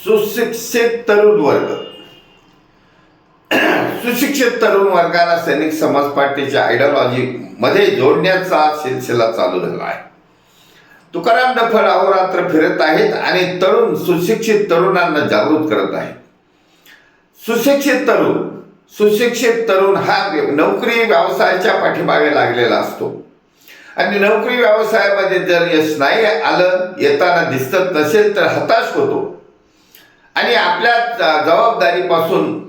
सुशिक्षित तरुण वर्ग सुशिक्षित तरुण वर्गाला सैनिक समाज पार्टीच्या आयडिओलॉजी मध्ये जोडण्याचा सिलसिला चालू झाला आहे. तुकाराम डफळ अहोरात्र फिरत आहेत आणि तरुण सुशिक्षित तरुणांना जागृत करत आहेत. सुशिक्षित तरुण हा नोकरी व्यवसायाच्या पाठीमागे लागलेला असतो आणि नोकरी व्यवसायामध्ये जर यश नाही आलं, येताना दिसत नसेल तर हताश होतो आणि आपल्या जबाबदारीपासून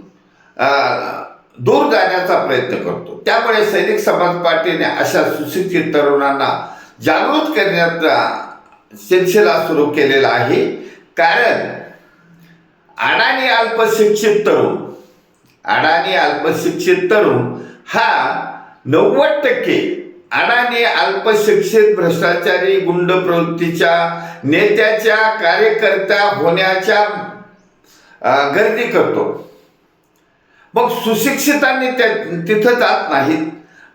दूर जाण्याचा प्रयत्न करतो. त्यामुळे सैनिक समाज पार्टीने अशा सुशिक्षित तरुणांना जागृत करण्याचा सिलसिला सुरू केलेला आहे. कारण अडाणी अल्पशिक्षित तरुण हा 90% अडाणी अल्पशिक्षित भ्रष्टाचारी गुंड प्रवृत्तीच्या नेत्याच्या कार्यकर्ता होण्याच्या गर्दी करतो. मग सुशिक्षितांनी तिथं जात नाहीत,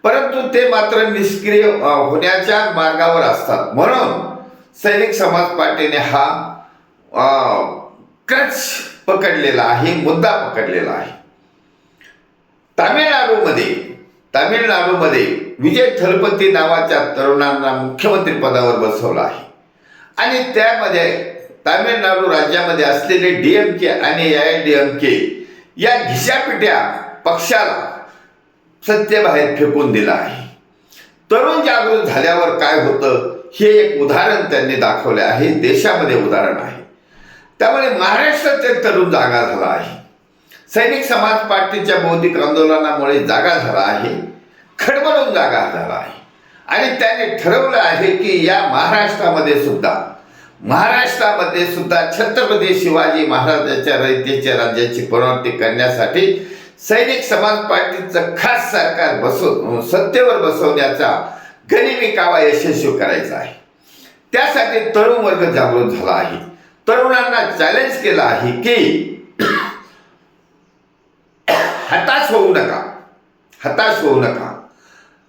परंतु ते मात्र निष्क्रिय होण्याच्या मार्गावर असतात. म्हणून सैनिक समाज पार्टीने हा क्रच पकडलेला आहे, मुद्दा पकडलेला आहे. तामिळनाडूमध्ये विजय थलपती नावाच्या तरुणांना मुख्यमंत्री पदावर बसवलं आहे आणि त्यामध्ये तामिळनाडू राज्यामध्ये असलेले DMK आणि AIADMK या घिशापिट्या पक्षाला सत्तेबाहेर फेकून दिला आहे. तरुण जागृत झाल्यावर काय होतं हे एक उदाहरण त्यांनी दाखवले आहे. देशामध्ये उदाहरण आहे. त्यामुळे महाराष्ट्रातील तरुण जागा झाला आहे. सैनिक समाज पार्टीच्या बौद्धिक आंदोलनामुळे जागा झाला आहे, खडबडून जागा झाला आहे आणि त्याने ठरवलं आहे की या महाराष्ट्रामध्ये सुद्धा छत्रपती शिवाजी महाराजांच्या रयतेच्या राज्याची पुनरावृत्ती करण्यासाठी सैनिक समाज पार्टीचं खास सरकार सत्तेवर बसवण्याचा गनिमी कावा यशस्वी करायचा आहे. त्यासाठी तरुण वर्ग जागृत झाला आहे. तरुणांना चॅलेंज केलं आहे की हताश होऊ नका.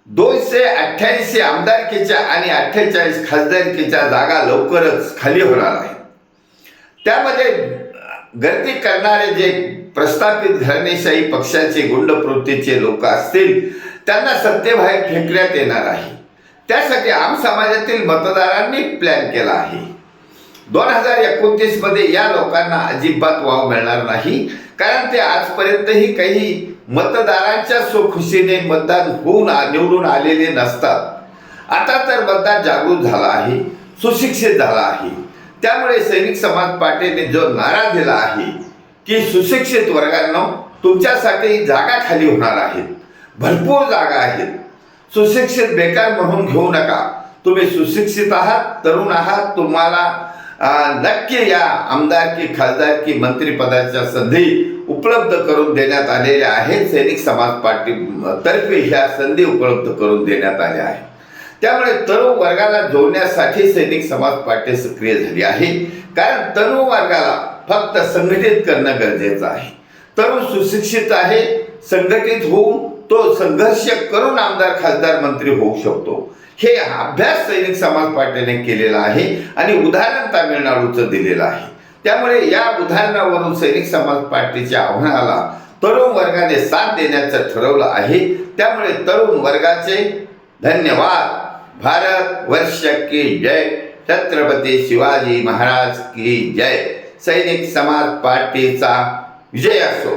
288 आमदारकीच्या आणि 48 खासदारकीच्या जागा लवकरच खाली होणार आहेत. त्यामध्ये गर्दी करणारे जे प्रस्थापित घराणेशाही पक्षाचे गुंड प्रवृत्तीचे लोक असतील त्यांना सत्तेबाहेर फेकण्यात येणार आहे. त्यासाठी आम समाजातील मतदारांनी प्लॅन केला आहे. 2029 मध्ये या लोकांना अजिबात वाव मिळणार नाही, कारण ते आजपर्यंतही काही मतदारांच्या स्वखुशीने मतदान होऊन निवडून आलेले नसतात. आता तर मतदार जागृत झाला आहे, सुशिक्षित झाला आहे. त्यामुळे सैनिक समाज पार्टीने जो नारा दिला आहे की सुशिक्षित वर्गांनो, तुमच्यासाठी जागा खाली होणार आहेत, भरपूर जागा आहेत. सुशिक्षित बेकार म्हणून घेऊ नका. तुम्ही सुशिक्षित आहात, तरुण आहात, तुम्हाला नक्की या आमदारकी, खासदारकी, मंत्रिपदाच्या संधी उपलब्ध करून देण्यात आलेल्या आहेत. सैनिक समाज पार्टी तर्फे ह्या संधी उपलब्ध करून देण्यात आल्या आहेत. त्यामुळे तरुण वर्गाला जोडण्यासाठी सैनिक समाज पार्टी सक्रिय झाली आहे. कारण तरुण वर्गाला फक्त संघटित करणं गरजेचं आहे. तरुण सुशिक्षित आहे, संघटित होऊन तो संघर्ष करून आमदार, खासदार, मंत्री होऊ शकतो. हे अभ्यास सैनिक समाज पार्टीने केलेला आहे आणि उदाहरण तामिळनाडूचं दिलेलं आहे. त्यामुळे या उदाहरणावरून सैनिक समाज पार्टीच्या आव्हानाला तरुण वर्गाने साथ देण्याचं ठरवलं आहे. त्यामुळे तरुण वर्गाचे धन्यवाद. भारत वर्ष की जय. छत्रपती शिवाजी महाराज की जय. सैनिक समाज पार्टीचा विजय असो.